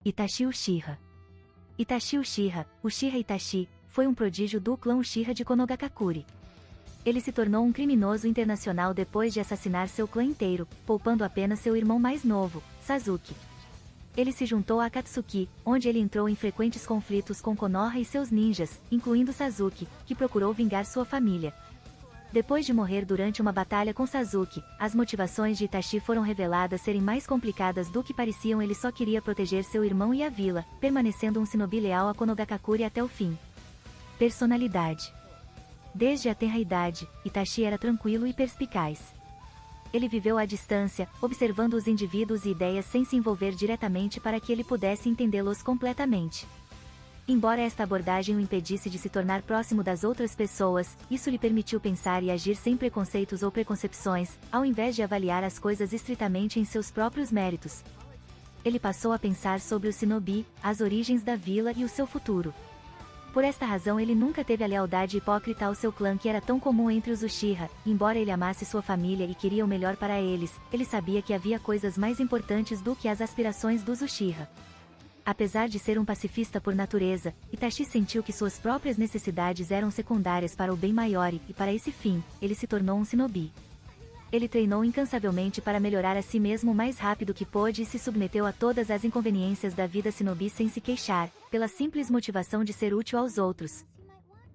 Itachi Uchiha. Itachi Uchiha, Uchiha Itachi, foi um prodígio do clã Uchiha de Konogakure. Ele se tornou um criminoso internacional depois de assassinar seu clã inteiro, poupando apenas seu irmão mais novo, Sasuke. Ele se juntou a Akatsuki, onde ele entrou em frequentes conflitos com Konoha e seus ninjas, incluindo Sasuke, que procurou vingar sua família. Depois de morrer durante uma batalha com Sasuke, as motivações de Itachi foram reveladas serem mais complicadas do que pareciam. Ele só queria proteger seu irmão e a vila, permanecendo um shinobi leal a Konogakure até o fim. Personalidade. Desde a tenra idade, Itachi era tranquilo e perspicaz. Ele viveu à distância, observando os indivíduos e ideias sem se envolver diretamente para que ele pudesse entendê-los completamente. Embora esta abordagem o impedisse de se tornar próximo das outras pessoas, isso lhe permitiu pensar e agir sem preconceitos ou preconcepções, ao invés de avaliar as coisas estritamente em seus próprios méritos. Ele passou a pensar sobre o shinobi, as origens da vila e o seu futuro. Por esta razão ele nunca teve a lealdade hipócrita ao seu clã que era tão comum entre os Uchiha. Embora ele amasse sua família e queria o melhor para eles, ele sabia que havia coisas mais importantes do que as aspirações dos Uchiha. Apesar de ser um pacifista por natureza, Itachi sentiu que suas próprias necessidades eram secundárias para o bem maior e, para esse fim, ele se tornou um shinobi. Ele treinou incansavelmente para melhorar a si mesmo o mais rápido que pôde e se submeteu a todas as inconveniências da vida shinobi sem se queixar, pela simples motivação de ser útil aos outros.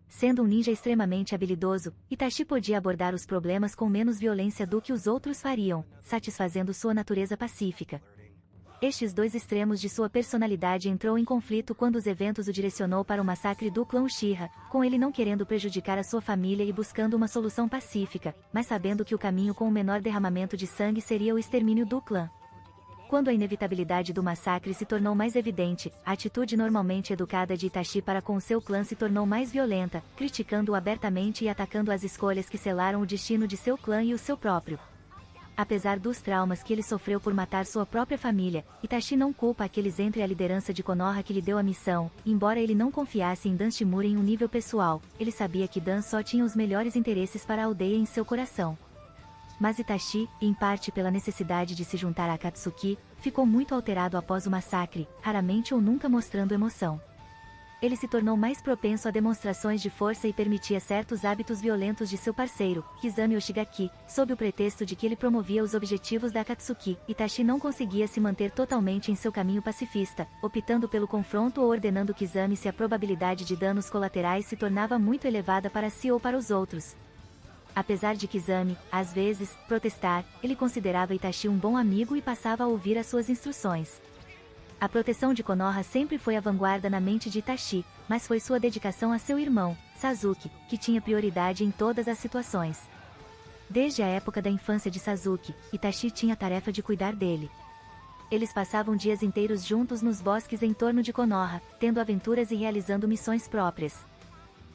Sendo um ninja extremamente habilidoso, Itachi podia abordar os problemas com menos violência do que os outros fariam, satisfazendo sua natureza pacífica. Estes dois extremos de sua personalidade entrou em conflito quando os eventos o direcionou para o massacre do clã Uchiha, com ele não querendo prejudicar a sua família e buscando uma solução pacífica, mas sabendo que o caminho com o menor derramamento de sangue seria o extermínio do clã. Quando a inevitabilidade do massacre se tornou mais evidente, a atitude normalmente educada de Itachi para com o seu clã se tornou mais violenta, criticando-o abertamente e atacando as escolhas que selaram o destino de seu clã e o seu próprio. Apesar dos traumas que ele sofreu por matar sua própria família, Itachi não culpa aqueles entre a liderança de Konoha que lhe deu a missão. Embora ele não confiasse em Dan Shimura em um nível pessoal, ele sabia que Dan só tinha os melhores interesses para a aldeia em seu coração. Mas Itachi, em parte pela necessidade de se juntar a Akatsuki, ficou muito alterado após o massacre, raramente ou nunca mostrando emoção. Ele se tornou mais propenso a demonstrações de força e permitia certos hábitos violentos de seu parceiro, Kizami Oshigaki, sob o pretexto de que ele promovia os objetivos da Akatsuki. Itachi não conseguia se manter totalmente em seu caminho pacifista, optando pelo confronto ou ordenando Kizami se a probabilidade de danos colaterais se tornava muito elevada para si ou para os outros. Apesar de Kizami, às vezes, protestar, ele considerava Itachi um bom amigo e passava a ouvir as suas instruções. A proteção de Konoha sempre foi a vanguarda na mente de Itachi, mas foi sua dedicação a seu irmão, Sasuke, que tinha prioridade em todas as situações. Desde a época da infância de Sasuke, Itachi tinha a tarefa de cuidar dele. Eles passavam dias inteiros juntos nos bosques em torno de Konoha, tendo aventuras e realizando missões próprias.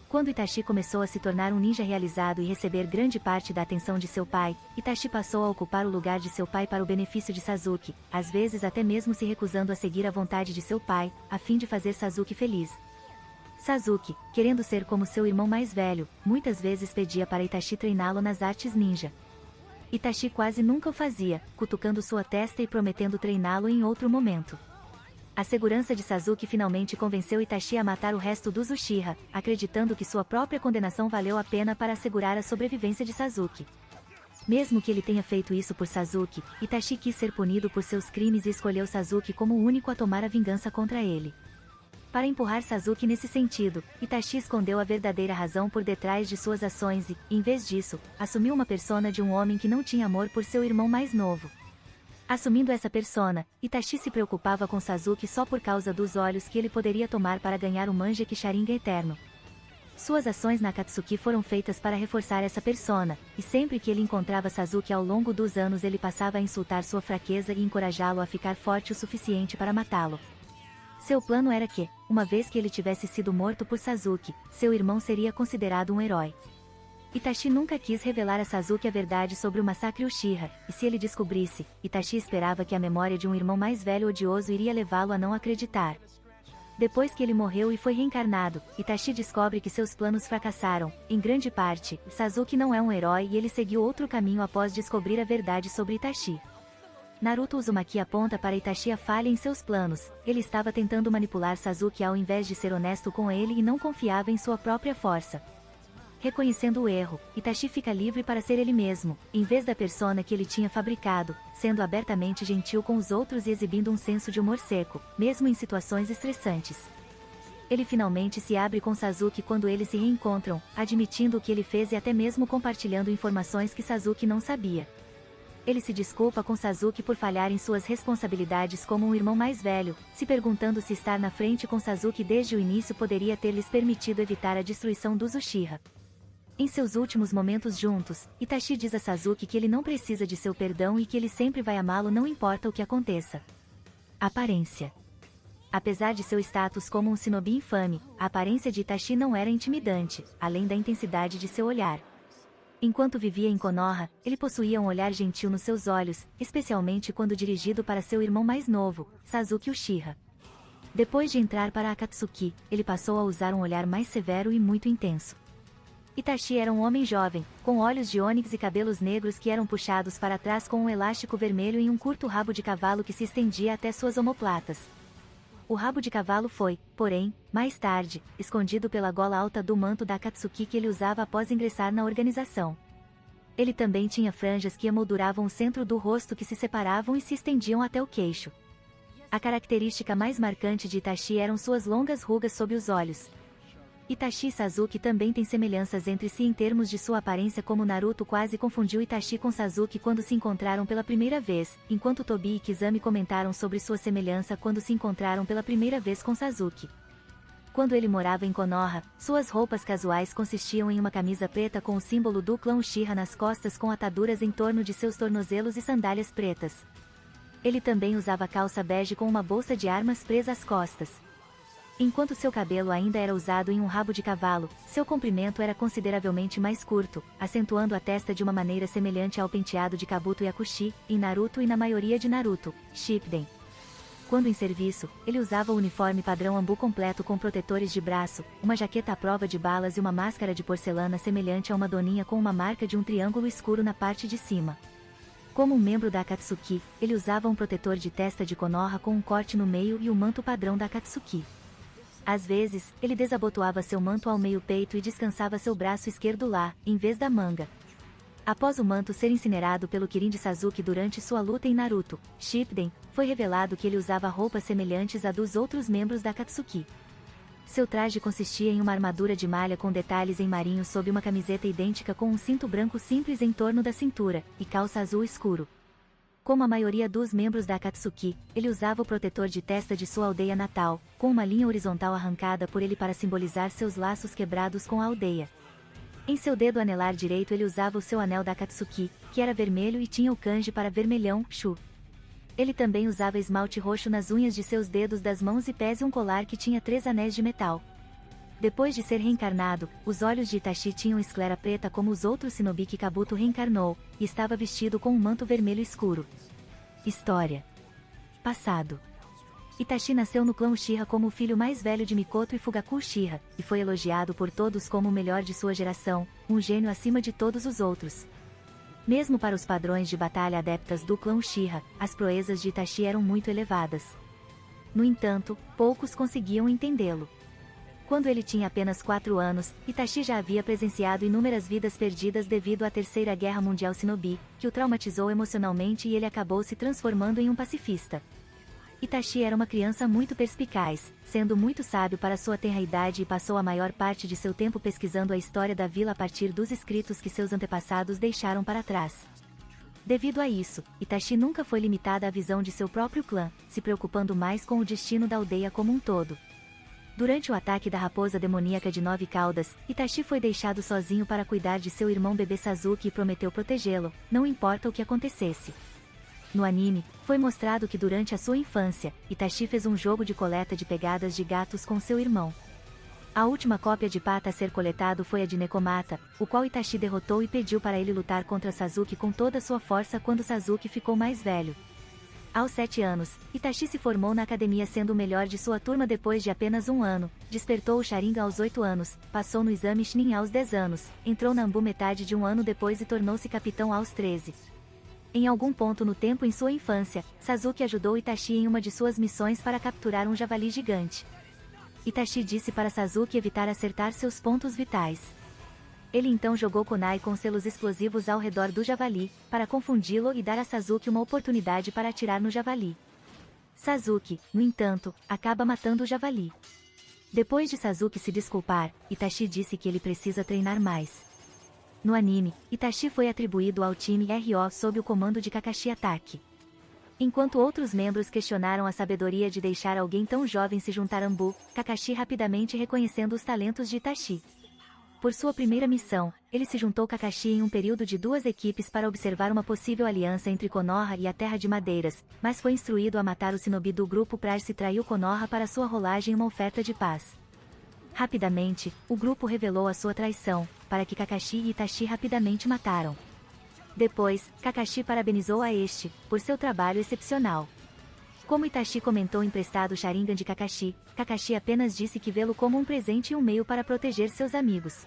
Quando Itachi começou a se tornar um ninja realizado e receber grande parte da atenção de seu pai, Itachi passou a ocupar o lugar de seu pai para o benefício de Sasuke, às vezes até mesmo se recusando a seguir a vontade de seu pai, a fim de fazer Sasuke feliz. Sasuke, querendo ser como seu irmão mais velho, muitas vezes pedia para Itachi treiná-lo nas artes ninja. Itachi quase nunca o fazia, cutucando sua testa e prometendo treiná-lo em outro momento. A segurança de Sasuke finalmente convenceu Itachi a matar o resto dos Uchiha, acreditando que sua própria condenação valeu a pena para assegurar a sobrevivência de Sasuke. Mesmo que ele tenha feito isso por Sasuke, Itachi quis ser punido por seus crimes e escolheu Sasuke como o único a tomar a vingança contra ele. Para empurrar Sasuke nesse sentido, Itachi escondeu a verdadeira razão por detrás de suas ações e, em vez disso, assumiu uma persona de um homem que não tinha amor por seu irmão mais novo. Assumindo essa persona, Itachi se preocupava com Sasuke só por causa dos olhos que ele poderia tomar para ganhar o Mangekyou Sharingan eterno. Suas ações na Akatsuki foram feitas para reforçar essa persona, e sempre que ele encontrava Sasuke ao longo dos anos ele passava a insultar sua fraqueza e encorajá-lo a ficar forte o suficiente para matá-lo. Seu plano era que, uma vez que ele tivesse sido morto por Sasuke, seu irmão seria considerado um herói. Itachi nunca quis revelar a Sasuke a verdade sobre o massacre Uchiha, e se ele descobrisse, Itachi esperava que a memória de um irmão mais velho odioso iria levá-lo a não acreditar. Depois que ele morreu e foi reencarnado, Itachi descobre que seus planos fracassaram. Em grande parte, Sasuke não é um herói e ele seguiu outro caminho após descobrir a verdade sobre Itachi. Naruto Uzumaki aponta para Itachi a falha em seus planos. Ele estava tentando manipular Sasuke ao invés de ser honesto com ele e não confiava em sua própria força. Reconhecendo o erro, Itachi fica livre para ser ele mesmo, em vez da persona que ele tinha fabricado, sendo abertamente gentil com os outros e exibindo um senso de humor seco, mesmo em situações estressantes. Ele finalmente se abre com Sasuke quando eles se reencontram, admitindo o que ele fez e até mesmo compartilhando informações que Sasuke não sabia. Ele se desculpa com Sasuke por falhar em suas responsabilidades como um irmão mais velho, se perguntando se estar na frente com Sasuke desde o início poderia ter lhes permitido evitar a destruição dos Uchiha. Em seus últimos momentos juntos, Itachi diz a Sasuke que ele não precisa de seu perdão e que ele sempre vai amá-lo não importa o que aconteça. Aparência. Apesar de seu status como um shinobi infame, a aparência de Itachi não era intimidante, além da intensidade de seu olhar. Enquanto vivia em Konoha, ele possuía um olhar gentil nos seus olhos, especialmente quando dirigido para seu irmão mais novo, Sasuke Uchiha. Depois de entrar para Akatsuki, ele passou a usar um olhar mais severo e muito intenso. Itachi era um homem jovem, com olhos de ônix e cabelos negros que eram puxados para trás com um elástico vermelho e um curto rabo de cavalo que se estendia até suas omoplatas. O rabo de cavalo foi, porém, mais tarde, escondido pela gola alta do manto da Akatsuki que ele usava após ingressar na organização. Ele também tinha franjas que emolduravam o centro do rosto que se separavam e se estendiam até o queixo. A característica mais marcante de Itachi eram suas longas rugas sob os olhos. Itachi e Sasuke também têm semelhanças entre si em termos de sua aparência, como Naruto quase confundiu Itachi com Sasuke quando se encontraram pela primeira vez, enquanto Tobi e Kizami comentaram sobre sua semelhança quando se encontraram pela primeira vez com Sasuke. Quando ele morava em Konoha, suas roupas casuais consistiam em uma camisa preta com o símbolo do clã Uchiha nas costas com ataduras em torno de seus tornozelos e sandálias pretas. Ele também usava calça bege com uma bolsa de armas presa às costas. Enquanto seu cabelo ainda era usado em um rabo de cavalo, seu comprimento era consideravelmente mais curto, acentuando a testa de uma maneira semelhante ao penteado de Kabuto e Akushi, em Naruto e na maioria de Naruto, Shippuden. Quando em serviço, ele usava o uniforme padrão Anbu completo com protetores de braço, uma jaqueta à prova de balas e uma máscara de porcelana semelhante a uma doninha com uma marca de um triângulo escuro na parte de cima. Como um membro da Akatsuki, ele usava um protetor de testa de Konoha com um corte no meio e o manto padrão da Akatsuki. Às vezes, ele desabotoava seu manto ao meio-peito e descansava seu braço esquerdo lá, em vez da manga. Após o manto ser incinerado pelo Kirin de Sasuke durante sua luta em Naruto, Shippuden, foi revelado que ele usava roupas semelhantes à dos outros membros da Akatsuki. Seu traje consistia em uma armadura de malha com detalhes em marinho sob uma camiseta idêntica com um cinto branco simples em torno da cintura, e calça azul escuro. Como a maioria dos membros da Akatsuki, ele usava o protetor de testa de sua aldeia natal, com uma linha horizontal arrancada por ele para simbolizar seus laços quebrados com a aldeia. Em seu dedo anelar direito ele usava o seu anel da Akatsuki, que era vermelho e tinha o kanji para vermelhão, Shu. Ele também usava esmalte roxo nas unhas de seus dedos das mãos e pés e um colar que tinha 3 anéis de metal. Depois de ser reencarnado, os olhos de Itachi tinham esclera preta como os outros shinobi que Kabuto reencarnou, e estava vestido com um manto vermelho escuro. História. Passado. Itachi nasceu no clã Uchiha como o filho mais velho de Mikoto e Fugaku Uchiha, e foi elogiado por todos como o melhor de sua geração, um gênio acima de todos os outros. Mesmo para os padrões de batalha adeptas do clã Uchiha, as proezas de Itachi eram muito elevadas. No entanto, poucos conseguiam entendê-lo. Quando ele tinha apenas 4 anos, Itachi já havia presenciado inúmeras vidas perdidas devido à Terceira Guerra Mundial Shinobi, que o traumatizou emocionalmente e ele acabou se transformando em um pacifista. Itachi era uma criança muito perspicaz, sendo muito sábio para sua tenra idade e passou a maior parte de seu tempo pesquisando a história da vila a partir dos escritos que seus antepassados deixaram para trás. Devido a isso, Itachi nunca foi limitada à visão de seu próprio clã, se preocupando mais com o destino da aldeia como um todo. Durante o ataque da raposa demoníaca de 9 caudas, Itachi foi deixado sozinho para cuidar de seu irmão bebê Sasuke e prometeu protegê-lo, não importa o que acontecesse. No anime, foi mostrado que durante a sua infância, Itachi fez um jogo de coleta de pegadas de gatos com seu irmão. A última cópia de pata a ser coletado foi a de Nekomata, o qual Itachi derrotou e pediu para ele lutar contra Sasuke com toda sua força quando Sasuke ficou mais velho. Aos 7 anos, Itachi se formou na academia sendo o melhor de sua turma depois de apenas um ano, despertou o Sharingan aos 8 anos, passou no exame Chunin aos 10 anos, entrou na Anbu metade de um ano depois e tornou-se capitão aos 13. Em algum ponto no tempo em sua infância, Sasuke ajudou Itachi em uma de suas missões para capturar um javali gigante. Itachi disse para Sasuke evitar acertar seus pontos vitais. Ele então jogou kunai com selos explosivos ao redor do javali, para confundi-lo e dar a Sasuke uma oportunidade para atirar no javali. Sasuke, no entanto, acaba matando o javali. Depois de Sasuke se desculpar, Itachi disse que ele precisa treinar mais. No anime, Itachi foi atribuído ao time RO sob o comando de Kakashi Atake. Enquanto outros membros questionaram a sabedoria de deixar alguém tão jovem se juntar a Anbu, Kakashi rapidamente reconhecendo os talentos de Itachi. Por sua primeira missão, ele se juntou Kakashi em um período de 2 equipes para observar uma possível aliança entre Konoha e a Terra de Madeiras, mas foi instruído a matar o shinobi do grupo Prash e traiu Konoha para sua rolagem em uma oferta de paz. Rapidamente, o grupo revelou a sua traição, para que Kakashi e Itachi rapidamente mataram. Depois, Kakashi parabenizou a este, por seu trabalho excepcional. Como Itachi comentou emprestado o Sharingan de Kakashi, Kakashi apenas disse que vê-lo como um presente e um meio para proteger seus amigos.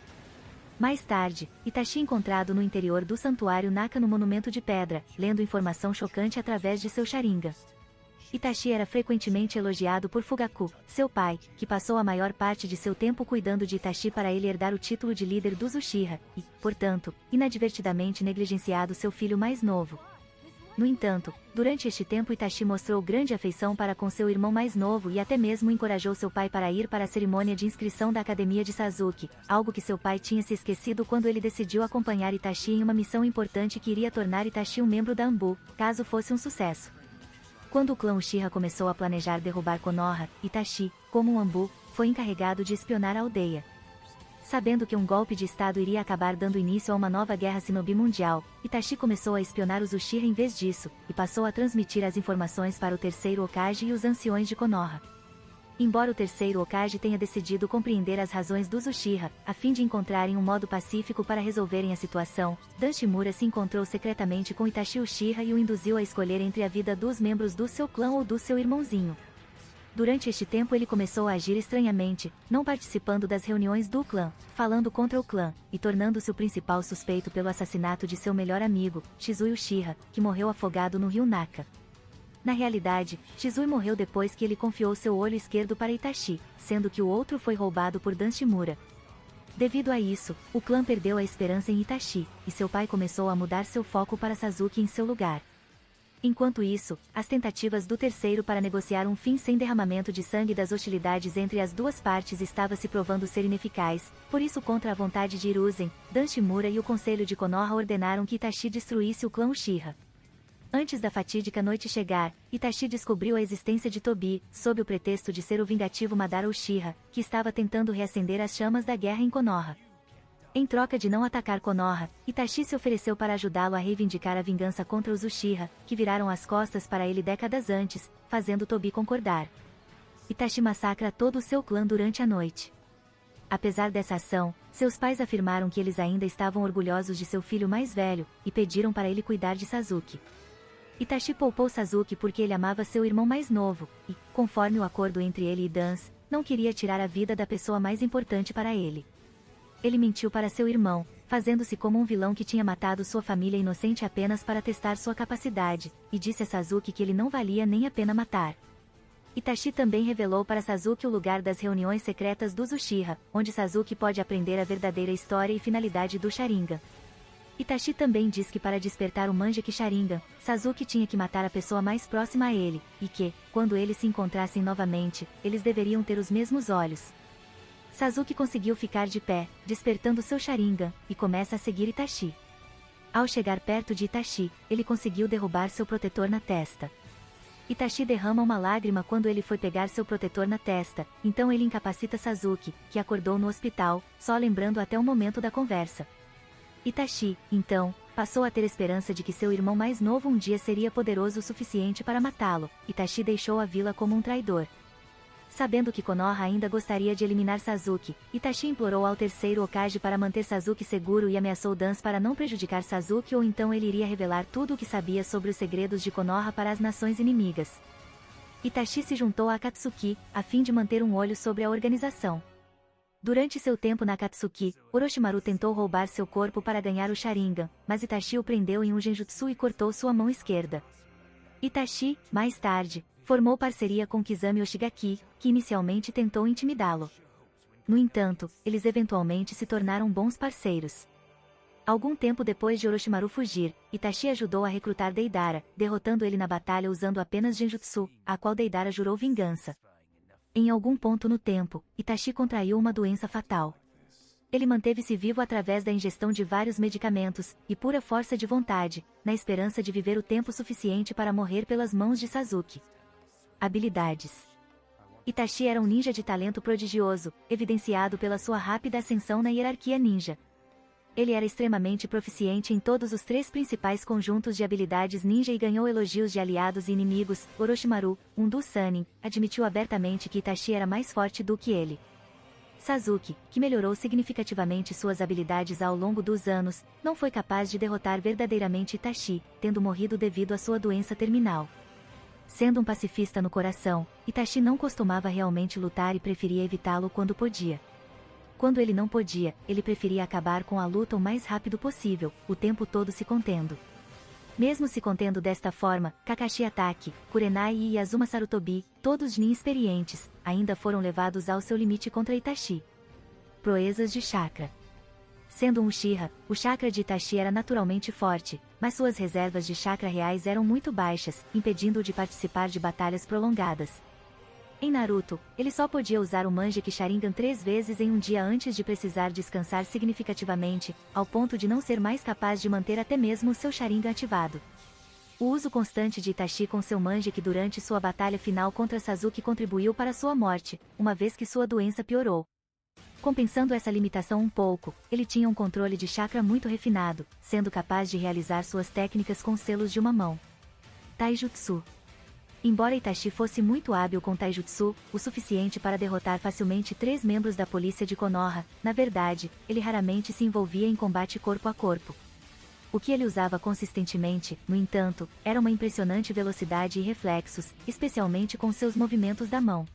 Mais tarde, Itachi encontrado no interior do santuário Naka no Monumento de Pedra, lendo informação chocante através de seu Sharingan. Itachi era frequentemente elogiado por Fugaku, seu pai, que passou a maior parte de seu tempo cuidando de Itachi para ele herdar o título de líder dos Uchiha, e, portanto, inadvertidamente negligenciado seu filho mais novo. No entanto, durante este tempo Itachi mostrou grande afeição para com seu irmão mais novo e até mesmo encorajou seu pai para ir para a cerimônia de inscrição da Academia de Sasuke, algo que seu pai tinha se esquecido quando ele decidiu acompanhar Itachi em uma missão importante que iria tornar Itachi um membro da Anbu, caso fosse um sucesso. Quando o clã Uchiha começou a planejar derrubar Konoha, Itachi, como um Anbu, foi encarregado de espionar a aldeia. Sabendo que um golpe de estado iria acabar dando início a uma nova guerra shinobi mundial, Itachi começou a espionar os Uchiha em vez disso, e passou a transmitir as informações para o terceiro Hokage e os anciões de Konoha. Embora o terceiro Hokage tenha decidido compreender as razões dos Uchiha, a fim de encontrarem um modo pacífico para resolverem a situação, Dan Shimura se encontrou secretamente com Itachi Uchiha e o induziu a escolher entre a vida dos membros do seu clã ou do seu irmãozinho. Durante este tempo ele começou a agir estranhamente, não participando das reuniões do clã, falando contra o clã, e tornando-se o principal suspeito pelo assassinato de seu melhor amigo, Shizui Uchiha, que morreu afogado no rio Naka. Na realidade, Shizui morreu depois que ele confiou seu olho esquerdo para Itachi, sendo que o outro foi roubado por Dan Shimura. Devido a isso, o clã perdeu a esperança em Itachi, e seu pai começou a mudar seu foco para Sasuke em seu lugar. Enquanto isso, as tentativas do terceiro para negociar um fim sem derramamento de sangue das hostilidades entre as duas partes estava se provando ser ineficaz, por isso contra a vontade de Hiruzen, Dan Shimura e o Conselho de Konoha ordenaram que Itachi destruísse o clã Uchiha. Antes da fatídica noite chegar, Itachi descobriu a existência de Tobi, sob o pretexto de ser o vingativo Madara Uchiha, que estava tentando reacender as chamas da guerra em Konoha. Em troca de não atacar Konoha, Itachi se ofereceu para ajudá-lo a reivindicar a vingança contra os Uchiha, que viraram as costas para ele décadas antes, fazendo Tobi concordar. Itachi massacra todo o seu clã durante a noite. Apesar dessa ação, seus pais afirmaram que eles ainda estavam orgulhosos de seu filho mais velho, e pediram para ele cuidar de Sasuke. Itachi poupou Sasuke porque ele amava seu irmão mais novo, e, conforme o acordo entre ele e Dance, não queria tirar a vida da pessoa mais importante para ele. Ele mentiu para seu irmão, fazendo-se como um vilão que tinha matado sua família inocente apenas para testar sua capacidade, e disse a Sasuke que ele não valia nem a pena matar. Itachi também revelou para Sasuke o lugar das reuniões secretas dos Uchiha, onde Sasuke pode aprender a verdadeira história e finalidade do Sharingan. Itachi também diz que para despertar o Manjeki Sharingan, Sasuke tinha que matar a pessoa mais próxima a ele, e que, quando eles se encontrassem novamente, eles deveriam ter os mesmos olhos. Sasuke conseguiu ficar de pé, despertando seu Sharingan, e começa a seguir Itachi. Ao chegar perto de Itachi, ele conseguiu derrubar seu protetor na testa. Itachi derrama uma lágrima quando ele foi pegar seu protetor na testa, então ele incapacita Sasuke, que acordou no hospital, só lembrando até o momento da conversa. Itachi, então, passou a ter esperança de que seu irmão mais novo um dia seria poderoso o suficiente para matá-lo. Itachi deixou a vila como um traidor. Sabendo que Konoha ainda gostaria de eliminar Sasuke, Itachi implorou ao terceiro Hokage para manter Sasuke seguro e ameaçou Dance para não prejudicar Sasuke ou então ele iria revelar tudo o que sabia sobre os segredos de Konoha para as nações inimigas. Itachi se juntou a Akatsuki, a fim de manter um olho sobre a organização. Durante seu tempo na Akatsuki, Orochimaru tentou roubar seu corpo para ganhar o Sharingan, mas Itachi o prendeu em um genjutsu e cortou sua mão esquerda. Itachi, mais tarde, formou parceria com Kizami Oshigaki, que inicialmente tentou intimidá-lo. No entanto, eles eventualmente se tornaram bons parceiros. Algum tempo depois de Orochimaru fugir, Itachi ajudou a recrutar Deidara, derrotando ele na batalha usando apenas genjutsu, a qual Deidara jurou vingança. Em algum ponto no tempo, Itachi contraiu uma doença fatal. Ele manteve-se vivo através da ingestão de vários medicamentos, e pura força de vontade, na esperança de viver o tempo suficiente para morrer pelas mãos de Sasuke. Habilidades. Itachi era um ninja de talento prodigioso, evidenciado pela sua rápida ascensão na hierarquia ninja. Ele era extremamente proficiente em todos os 3 principais conjuntos de habilidades ninja e ganhou elogios de aliados e inimigos. Orochimaru, um dos Sannin, admitiu abertamente que Itachi era mais forte do que ele. Sasuke, que melhorou significativamente suas habilidades ao longo dos anos, não foi capaz de derrotar verdadeiramente Itachi, tendo morrido devido à sua doença terminal. Sendo um pacifista no coração, Itachi não costumava realmente lutar e preferia evitá-lo quando podia. Quando ele não podia, ele preferia acabar com a luta o mais rápido possível, o tempo todo se contendo. Mesmo se contendo desta forma, Kakashi Atake, Kurenai e Azuma Sarutobi, todos nin experientes, ainda foram levados ao seu limite contra Itachi. Proezas de chakra. Sendo um Uchiha, o chakra de Itachi era naturalmente forte, mas suas reservas de chakra reais eram muito baixas, impedindo-o de participar de batalhas prolongadas. Em Naruto, ele só podia usar o Mangekyou Sharingan 3 vezes em um dia antes de precisar descansar significativamente, ao ponto de não ser mais capaz de manter até mesmo o seu Sharingan ativado. O uso constante de Itachi com seu Mangekyou durante sua batalha final contra Sasuke contribuiu para sua morte, uma vez que sua doença piorou. Compensando essa limitação um pouco, ele tinha um controle de chakra muito refinado, sendo capaz de realizar suas técnicas com selos de uma mão. Taijutsu. Embora Itachi fosse muito hábil com Taijutsu, o suficiente para derrotar facilmente 3 membros da polícia de Konoha, na verdade, ele raramente se envolvia em combate corpo a corpo. O que ele usava consistentemente, no entanto, era uma impressionante velocidade e reflexos, especialmente com seus movimentos da mão.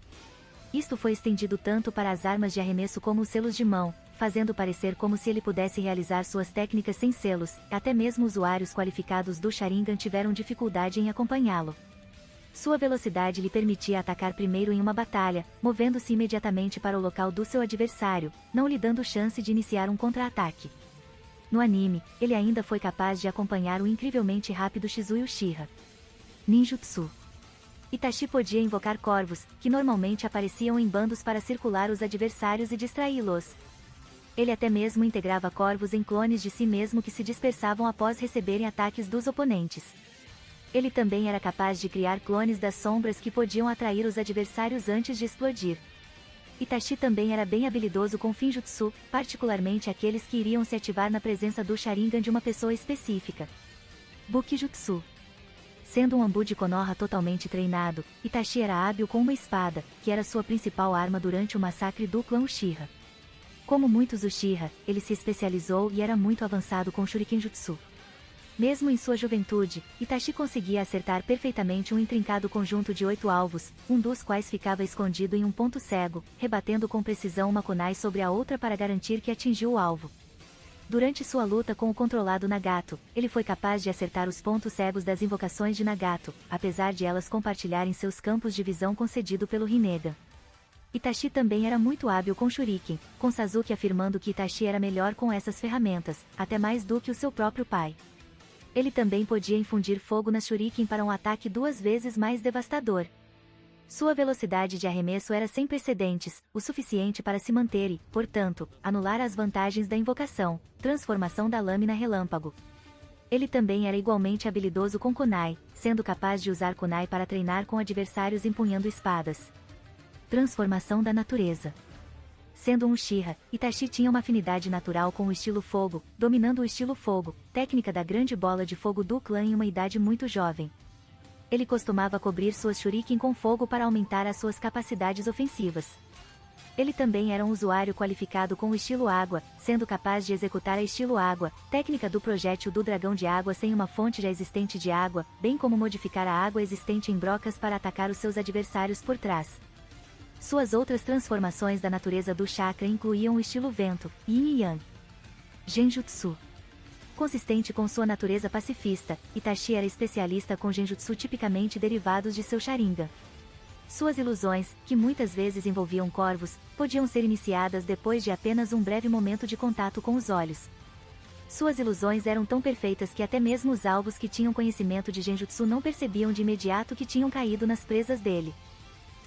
Isto foi estendido tanto para as armas de arremesso como os selos de mão, fazendo parecer como se ele pudesse realizar suas técnicas sem selos, até mesmo usuários qualificados do Sharingan tiveram dificuldade em acompanhá-lo. Sua velocidade lhe permitia atacar primeiro em uma batalha, movendo-se imediatamente para o local do seu adversário, não lhe dando chance de iniciar um contra-ataque. No anime, ele ainda foi capaz de acompanhar o incrivelmente rápido Shizui Uchiha. Ninjutsu. Itachi podia invocar corvos, que normalmente apareciam em bandos para circular os adversários e distraí-los. Ele até mesmo integrava corvos em clones de si mesmo que se dispersavam após receberem ataques dos oponentes. Ele também era capaz de criar clones das sombras que podiam atrair os adversários antes de explodir. Itachi também era bem habilidoso com Finjutsu, particularmente aqueles que iriam se ativar na presença do Sharingan de uma pessoa específica. Bukijutsu. Sendo um Anbu de Konoha totalmente treinado, Itachi era hábil com uma espada, que era sua principal arma durante o massacre do clã Uchiha. Como muitos Uchiha, ele se especializou e era muito avançado com Shurikenjutsu. Mesmo em sua juventude, Itachi conseguia acertar perfeitamente um intrincado conjunto de 8 alvos, um dos quais ficava escondido em um ponto cego, rebatendo com precisão uma kunai sobre a outra para garantir que atingiu o alvo. Durante sua luta com o controlado Nagato, ele foi capaz de acertar os pontos cegos das invocações de Nagato, apesar de elas compartilharem seus campos de visão concedido pelo Rinnegan. Itachi também era muito hábil com Shuriken, com Sasuke afirmando que Itachi era melhor com essas ferramentas, até mais do que o seu próprio pai. Ele também podia infundir fogo na Shuriken para um ataque 2 vezes mais devastador. Sua velocidade de arremesso era sem precedentes, o suficiente para se manter e, portanto, anular as vantagens da invocação, transformação da lâmina relâmpago. Ele também era igualmente habilidoso com kunai, sendo capaz de usar kunai para treinar com adversários empunhando espadas. Transformação da natureza. Sendo um Uchiha, Itachi tinha uma afinidade natural com o estilo fogo, dominando o estilo fogo, técnica da grande bola de fogo do clã em uma idade muito jovem. Ele costumava cobrir suas shuriken com fogo para aumentar as suas capacidades ofensivas. Ele também era um usuário qualificado com o estilo água, sendo capaz de executar a estilo água, técnica do projétil do dragão de água sem uma fonte já existente de água, bem como modificar a água existente em brocas para atacar os seus adversários por trás. Suas outras transformações da natureza do chakra incluíam o estilo vento, yin e yang. Genjutsu. Consistente com sua natureza pacifista, Itachi era especialista com genjutsu tipicamente derivados de seu Sharingan. Suas ilusões, que muitas vezes envolviam corvos, podiam ser iniciadas depois de apenas um breve momento de contato com os olhos. Suas ilusões eram tão perfeitas que até mesmo os alvos que tinham conhecimento de genjutsu não percebiam de imediato que tinham caído nas presas dele.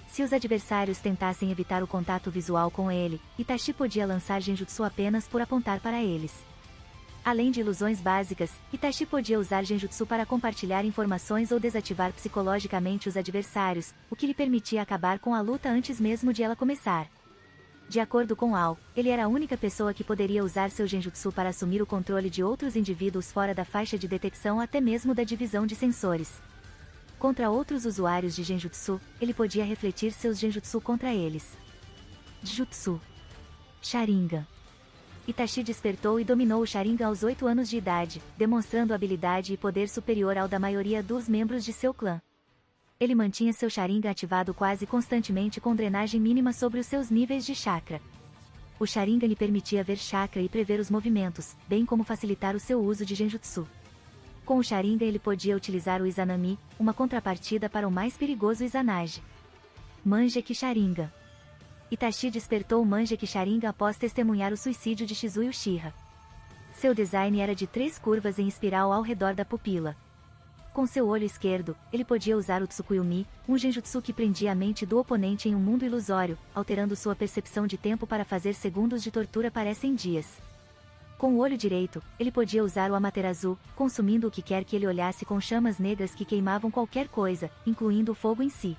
Se os adversários tentassem evitar o contato visual com ele, Itachi podia lançar genjutsu apenas por apontar para eles. Além de ilusões básicas, Itachi podia usar genjutsu para compartilhar informações ou desativar psicologicamente os adversários, o que lhe permitia acabar com a luta antes mesmo de ela começar. De acordo com Ao, ele era a única pessoa que poderia usar seu genjutsu para assumir o controle de outros indivíduos fora da faixa de detecção até mesmo da divisão de sensores. Contra outros usuários de genjutsu, ele podia refletir seus genjutsu contra eles. Jutsu. Sharingan. Itachi despertou e dominou o Sharingan aos 8 anos de idade, demonstrando habilidade e poder superior ao da maioria dos membros de seu clã. Ele mantinha seu Sharingan ativado quase constantemente com drenagem mínima sobre os seus níveis de chakra. O Sharingan lhe permitia ver chakra e prever os movimentos, bem como facilitar o seu uso de genjutsu. Com o Sharingan ele podia utilizar o Izanami, uma contrapartida para o mais perigoso Izanagi. Mangekyou Sharingan. Itachi despertou o Mangekyou Sharingan após testemunhar o suicídio de Shizue Uchiha. Seu design era de 3 curvas em espiral ao redor da pupila. Com seu olho esquerdo, ele podia usar o Tsukuyomi, um genjutsu que prendia a mente do oponente em um mundo ilusório, alterando sua percepção de tempo para fazer segundos de tortura parecem dias. Com o olho direito, ele podia usar o Amaterasu, consumindo o que quer que ele olhasse com chamas negras que queimavam qualquer coisa, incluindo o fogo em si.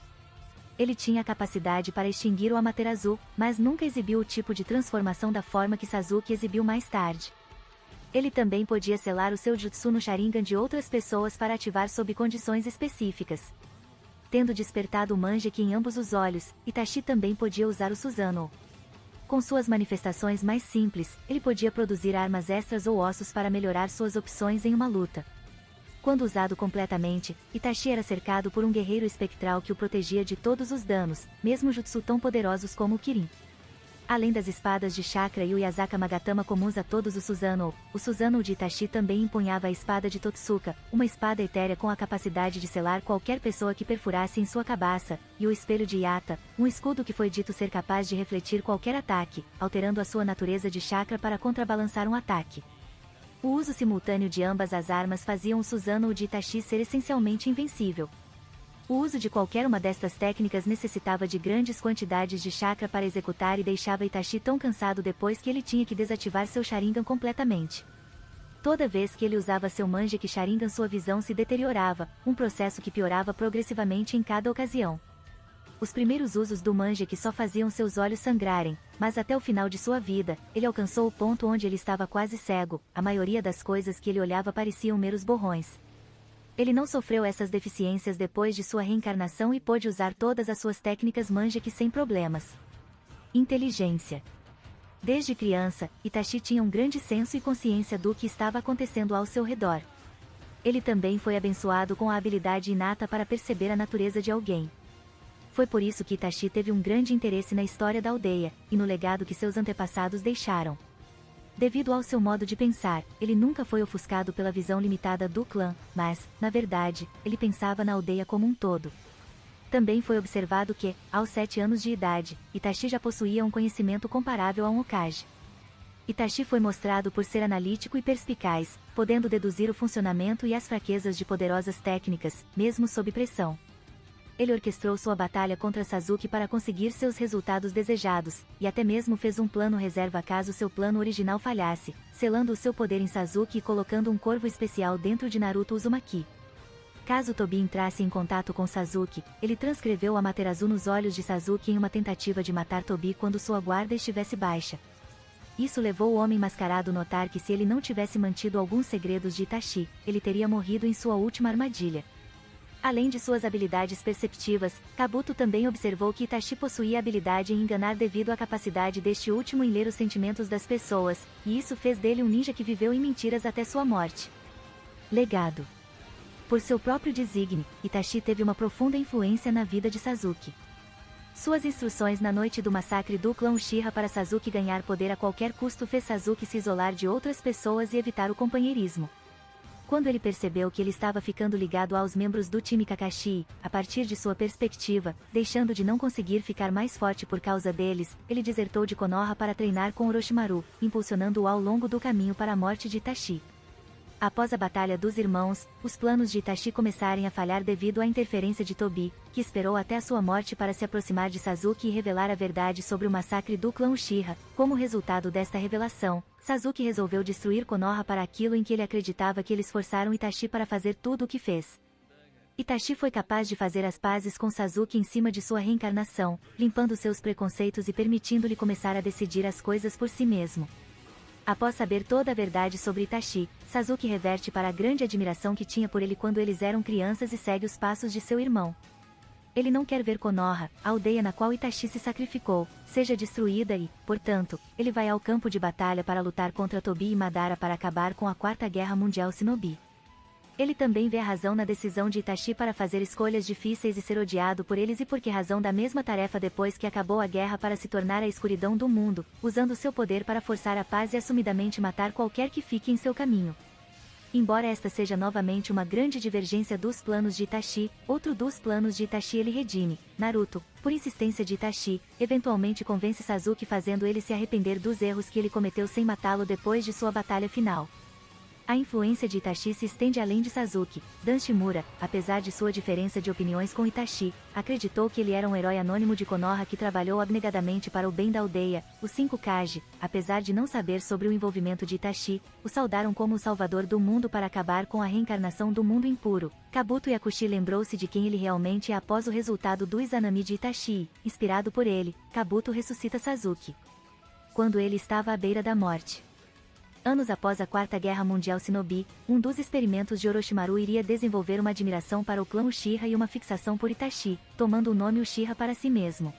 Ele tinha a capacidade para extinguir o Amaterasu, mas nunca exibiu o tipo de transformação da forma que Sasuke exibiu mais tarde. Ele também podia selar o seu jutsu no Sharingan de outras pessoas para ativar sob condições específicas. Tendo despertado o Mangekyou em ambos os olhos, Itachi também podia usar o Susanoo. Com suas manifestações mais simples, ele podia produzir armas extras ou ossos para melhorar suas opções em uma luta. Quando usado completamente, Itachi era cercado por um guerreiro espectral que o protegia de todos os danos, mesmo jutsu tão poderosos como o Kirin. Além das espadas de chakra e o Yasaka Magatama comuns a todos os Susanoo, o Susanoo de Itachi também empunhava a espada de Totsuka, uma espada etérea com a capacidade de selar qualquer pessoa que perfurasse em sua cabaça, e o espelho de Yata, um escudo que foi dito ser capaz de refletir qualquer ataque, alterando a sua natureza de chakra para contrabalançar um ataque. O uso simultâneo de ambas as armas faziam o Susanoo de Itachi ser essencialmente invencível. O uso de qualquer uma destas técnicas necessitava de grandes quantidades de chakra para executar e deixava Itachi tão cansado depois que ele tinha que desativar seu Sharingan completamente. Toda vez que ele usava seu Mangekyou Sharingan sua visão se deteriorava, um processo que piorava progressivamente em cada ocasião. Os primeiros usos do Mangekyou só faziam seus olhos sangrarem, mas até o final de sua vida, ele alcançou o ponto onde ele estava quase cego, a maioria das coisas que ele olhava pareciam meros borrões. Ele não sofreu essas deficiências depois de sua reencarnação e pôde usar todas as suas técnicas Mangekyou sem problemas. Inteligência. Desde criança, Itachi tinha um grande senso e consciência do que estava acontecendo ao seu redor. Ele também foi abençoado com a habilidade inata para perceber a natureza de alguém. Foi por isso que Itachi teve um grande interesse na história da aldeia, e no legado que seus antepassados deixaram. Devido ao seu modo de pensar, ele nunca foi ofuscado pela visão limitada do clã, mas, na verdade, ele pensava na aldeia como um todo. Também foi observado que, aos 7 anos de idade, Itachi já possuía um conhecimento comparável a um Hokage. Itachi foi mostrado por ser analítico e perspicaz, podendo deduzir o funcionamento e as fraquezas de poderosas técnicas, mesmo sob pressão. Ele orquestrou sua batalha contra Sasuke para conseguir seus resultados desejados, e até mesmo fez um plano reserva caso seu plano original falhasse, selando o seu poder em Sasuke e colocando um corvo especial dentro de Naruto Uzumaki. Caso Tobi entrasse em contato com Sasuke, ele transcreveu o Amaterasu nos olhos de Sasuke em uma tentativa de matar Tobi quando sua guarda estivesse baixa. Isso levou o Homem Mascarado a notar que se ele não tivesse mantido alguns segredos de Itachi, ele teria morrido em sua última armadilha. Além de suas habilidades perceptivas, Kabuto também observou que Itachi possuía habilidade em enganar devido à capacidade deste último em ler os sentimentos das pessoas, e isso fez dele um ninja que viveu em mentiras até sua morte. Legado. Por seu próprio designe, Itachi teve uma profunda influência na vida de Sasuke. Suas instruções na noite do massacre do clã Uchiha para Sasuke ganhar poder a qualquer custo fez Sasuke se isolar de outras pessoas e evitar o companheirismo. Quando ele percebeu que ele estava ficando ligado aos membros do time Kakashi, a partir de sua perspectiva, deixando de não conseguir ficar mais forte por causa deles, ele desertou de Konoha para treinar com Orochimaru, impulsionando-o ao longo do caminho para a morte de Itachi. Após a Batalha dos Irmãos, os planos de Itachi começarem a falhar devido à interferência de Tobi, que esperou até a sua morte para se aproximar de Sasuke e revelar a verdade sobre o massacre do clã Uchiha. Como resultado desta revelação, Sasuke resolveu destruir Konoha para aquilo em que ele acreditava que eles forçaram Itachi para fazer tudo o que fez. Itachi foi capaz de fazer as pazes com Sasuke em cima de sua reencarnação, limpando seus preconceitos e permitindo-lhe começar a decidir as coisas por si mesmo. Após saber toda a verdade sobre Itachi, Sasuke reverte para a grande admiração que tinha por ele quando eles eram crianças e segue os passos de seu irmão. Ele não quer ver Konoha, a aldeia na qual Itachi se sacrificou, seja destruída e, portanto, ele vai ao campo de batalha para lutar contra Tobi e Madara para acabar com a Quarta Guerra Mundial Shinobi. Ele também vê a razão na decisão de Itachi para fazer escolhas difíceis e ser odiado por eles e por que razão da mesma tarefa depois que acabou a guerra para se tornar a escuridão do mundo, usando seu poder para forçar a paz e assumidamente matar qualquer que fique em seu caminho. Embora esta seja novamente uma grande divergência dos planos de Itachi, outro dos planos de Itachi ele redime. Naruto, por insistência de Itachi, eventualmente convence Sasuke fazendo ele se arrepender dos erros que ele cometeu sem matá-lo depois de sua batalha final. A influência de Itachi se estende além de Sasuke. Dan Shimura, apesar de sua diferença de opiniões com Itachi, acreditou que ele era um herói anônimo de Konoha que trabalhou abnegadamente para o bem da aldeia. Os 5 Kage, apesar de não saber sobre o envolvimento de Itachi, o saudaram como o salvador do mundo para acabar com a reencarnação do mundo impuro. Kabuto Yakushi lembrou-se de quem ele realmente é após o resultado do Izanami de Itachi. Inspirado por ele, Kabuto ressuscita Sasuke. Quando ele estava à beira da morte. Anos após a Quarta Guerra Mundial Shinobi, um dos experimentos de Orochimaru iria desenvolver uma admiração para o clã Uchiha e uma fixação por Itachi, tomando o nome Uchiha para si mesmo.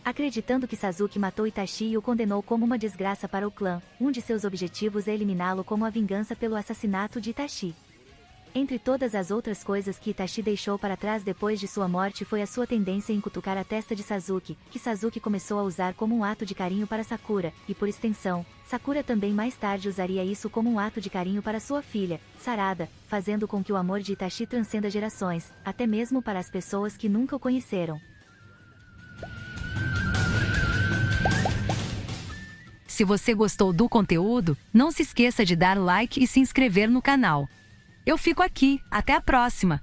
Acreditando que Sasuke matou Itachi e o condenou como uma desgraça para o clã, um de seus objetivos é eliminá-lo como a vingança pelo assassinato de Itachi. Entre todas as outras coisas que Itachi deixou para trás depois de sua morte foi a sua tendência em cutucar a testa de Sasuke, que Sasuke começou a usar como um ato de carinho para Sakura, e por extensão, Sakura também mais tarde usaria isso como um ato de carinho para sua filha, Sarada, fazendo com que o amor de Itachi transcenda gerações, até mesmo para as pessoas que nunca o conheceram. Se você gostou do conteúdo, não se esqueça de dar like e se inscrever no canal. Eu fico aqui, até a próxima!